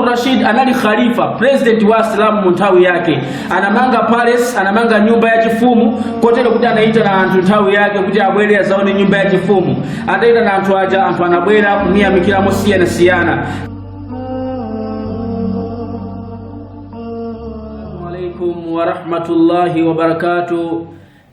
Rashid anali khalifa president wa Islam mu nthawi yake, anamanga palace, anamanga nyumba ya chifumu kotero kuti anaita na anthu nthawi yake kuti abwere azaone nyumba ya chifumu. Ataita na anthu aja, anthu anabwera kumiyamikira mosiyana-siyana. Assalamu alaikum wa rahmatullahi wa barakatuh.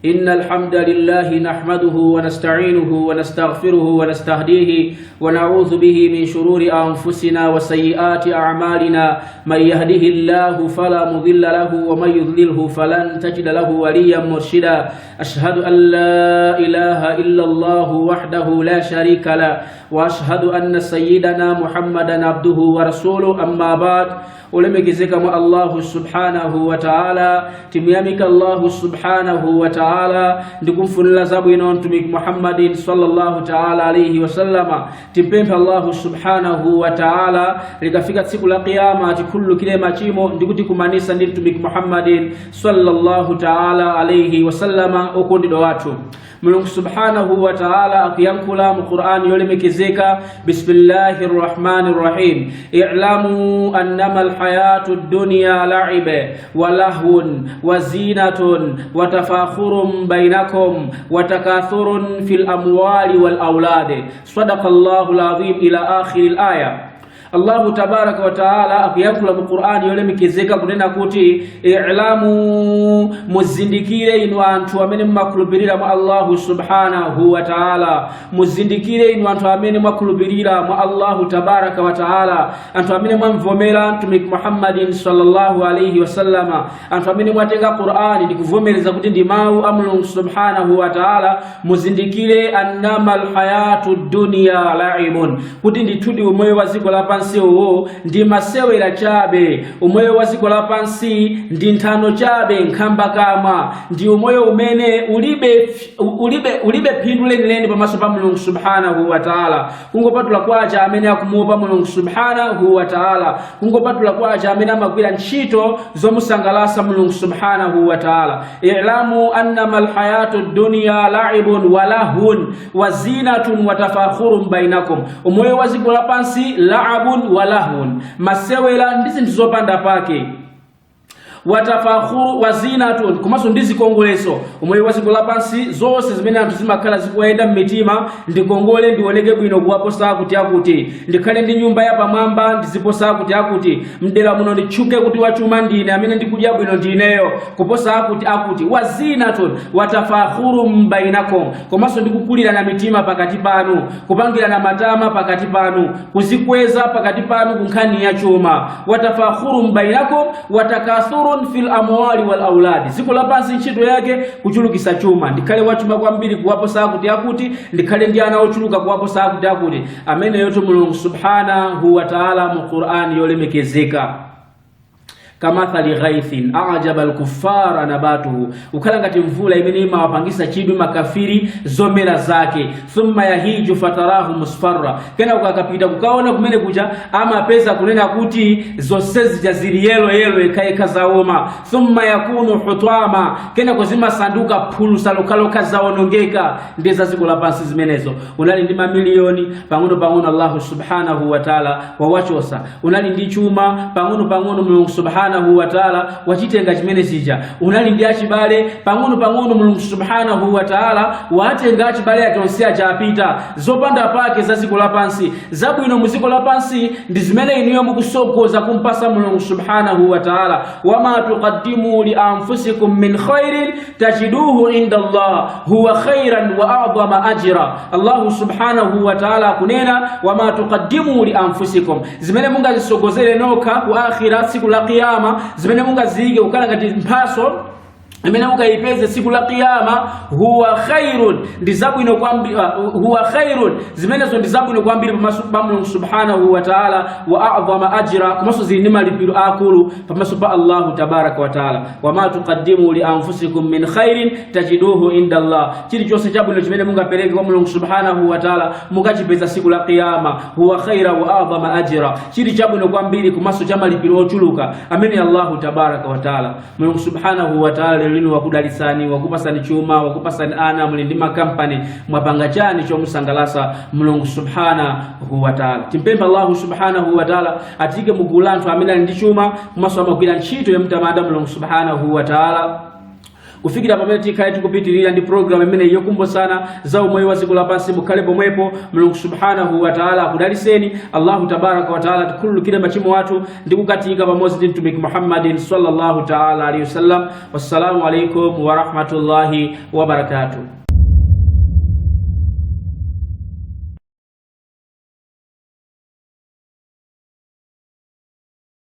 إن الحمد لله نحمده ونستعينه ونستغفره ونستهديه ونعوذ به من شرور أنفسنا وسيئات أعمالنا. من يهده الله فلا مضل له ومن يضلله فلن تجد له وليا مرشدا. أشهد أن لا إله إلا الله وحده لا شريك له وأشهد أن سيدنا محمدا عبده ورسوله. أما بعد ulemegezeka mwa Allah subhanahu wa ta'ala, timyamika Allah subhanahu wa ta'ala ndikumfunila zabu ino mtumiki Muhammadin sallallahu ta'ala alayhi wa sallama. Timpempa Allah subhanahu wa ta'ala likafika siku la kiyama ati kullu kile machimo ndikuti kumanisa ndi mtumiki Muhammadin sallallahu ta'ala alayhi wa sallama okondido watu. Mulungu subhanahu wa ta'ala akiyankula mu Qur'an yolemekezeka, bismillahir rahmanir rahim, i'lamu annama alhayatud dunya la'ibe wa lahwun wa zinatun wa tafakhurun bainakum wa takathurun fil amwali wal awladi. Sadaqallahu alazim ila akhir alaya. Allahu tabaraka wa ta'ala akiyakula mu Qur'ani yolemekezeka kunena kuti i'lamu, muzindikire inu anthu amene mmakhulupirira mu Allahu subhanahu wa ta'ala, muzindikire inu anthu amene mwakhulupirira mu Allahu tabaraka wa ta'ala, anthu amene mwamvomera mtumiki Muhammadin sallallahu alayhi wa sallama, anthu amene mwatenga Qur'ani ndikuvomereza kuti ndi mawu a Mulungu subhanahu wa ta'ala. Muzindikire annamal hayatud dunya la'ibun, kuti ndithudi umoyo wa ziko lapansi uwo ndi masewera chabe, umoyo wa ziko lapansi ndi nthano chabe, nkhamba kama ndi umoyo umene ulibe phindu lenileni pamaso pa Mulungu subhanahu wa ta'ala. Kungopatula kwacha amene akumuopa Mulungu subhanahu wa ta'ala, kungopatula kwacha amene amagwira ntchito zomusangalasa Mulungu subhanahu wa ta'ala. I'lamu annama alhayatud dunya la'ibun wa lahun wa zinatun wa tafakhurun bainakum. Umoyo wa ziko lapansi la'abun wa lahun, masewera ndi zinthu zopanda pake, watafakhuru wa zinatun, komanso ndi zikongoleso. Umoyo wa ziko lapansi zonse zimene anthu zimakhala zikuyenda mmitima ndikongole, ndioneke bwino kuwaposa kuti akuti, ndikhale ndi nyumba ya pamwamba ndiziposa kuti akuti, mdera muno nditchuke kuti wachuma ndine, amene ndikudya bwino ndineyo kuposa akuti. Wa zinatun watafakhuru bainakum, komanso ndikukulira na mitima pakati panu, kupangira na matama pakati panu, kuzikweza pakati panu kunkhani ya chuma. Watafakhuru bainakum watakathuru fil amwali wal auladi. Ziko lapansi ntchito yake kuchulukisa chuma, ndikhale wachuma kwambiri kuwaposa akuti, ndikhale ndi ana ochuluka kuwaposa akuti. Amene yoto Mulungu subhanahu wa ta'ala mu Qur'ani yolemekezeka. Kamathali ghaithin a'jaba al-kuffara nabatuhu, ukhala ngati mvula imene imawapangisa chidwi makafiri zomera zake. Thumma yahiju fatarahu musfarra, kena ukakapita kukaona kumene kuja amapeza kunena kuti zonsezi jaziri yelo ekaeka zaoma. Thumma yakunu hutama, kena kuzima sanduka pulu salokaloka zaonongeka. Ndeza ziko lapansi zimenezo. Unali ndi mamiliyoni pang'ono Allah subhanahu wa ta'ala wawachosa, unali ndi chuma pang'ono Mulungu subhanahu wa ta'ala wachitenga chimene sija, unali ndi achibale pang'ono Mulungu subhanahu wa ta'ala watenga achibale atonse achapita. Zopanda pake za ziko lapansi, zabwino mu ziko lapansi ndi zimene inuyo mukusogoza kumpasa Mulungu subhanahu wa ta'ala. Wama tuqaddimu li anfusikum min khairin tajiduhu inda Allah huwa khairan wa a'zama ajra. Allah subhanahu wa ta'ala kunena wama tuqaddimu li anfusikum, zimene mungazisogozere noka ku akhira siku la kiyama, zimene mungazige ukala ngati mphaso amene mukaipeze siku la kiyama, huwa khairun, ndizabwino kwambiri, huwa khairun, zimenezo ndizabwino kwambiri pamaso pa Mulungu subhanahu wa ta'ala, wa a'zama ajra, komanso zili ndi malipiro akulu pamaso pa Allahu tabaraka wa ta'ala. Wama tuqaddimu li anfusikum min khairin tajiduhu inda Allah, chilichonse chabwino chimene mungapereke kwa Mulungu subhanahu wa ta'ala mukachipeza siku la kiyama, huwa khaira wa a'zama ajra, chili chabwino kwambiri komanso cha malipiro ochuluka amene Allahu tabaraka wa ta'ala. Mulungu subhanahu wa ta'ala linu wakudalisani wakupasani chuma wakupasani ana mulindima company mwapanga chani cho musangalasa Mulungu subhanahu wa ta'ala. Timpemba Allah subhanahu wa ta'ala atike mugulantu amina ndi chuma kumaso amagwira ntchito ya mtamanda Mulungu subhanahu wa ta'ala. Kufikira pamene tikhaye tikupitirira ndi program imene yokumbo sana za umoyo wa ziko lapansi mukhale pomwepo. Mulungu subhanahu wa ta'ala akudaliseni. Allahu tabaraka wa ta'ala tikhululukire machimo wathu ndi kukatika pamodzi ndi mtumiki Muhammadin sallallahu ta'ala alayhi wasallam. Wassalamu alaikum wa rahmatullahi wa barakatuh.